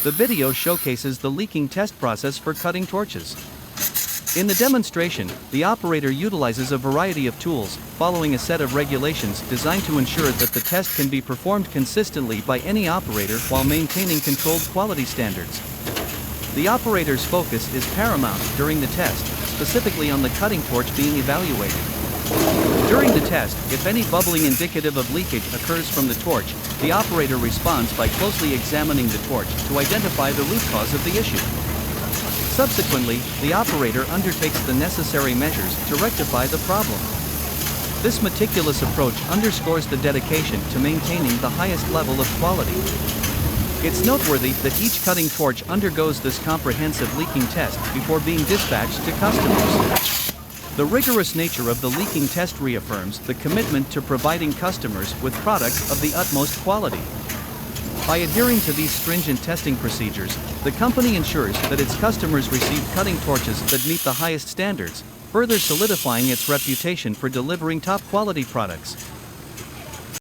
The video showcases the leaking test process for cutting torches. In the demonstration, the operator utilizes a variety of tools, following a set of regulations designed to ensure that the test can be performed consistently by any operator while maintaining controlled quality standards. The operator's focus is paramount during the test, specifically on the cutting torch being evaluated. During the test, if any bubbling indicative of leakage occurs from the torch, the operator responds by closely examining the torch to identify the root cause of the issue. Subsequently, the operator undertakes the necessary measures to rectify the problem. This meticulous approach underscores the dedication to maintaining the highest level of quality. It's noteworthy that each cutting torch undergoes this comprehensive leaking test before being dispatched to customers. The rigorous nature of the leaking test reaffirms the commitment to providing customers with products of the utmost quality. By adhering to these stringent testing procedures, the company ensures that its customers receive cutting torches that meet the highest standards, further solidifying its reputation for delivering top-quality products.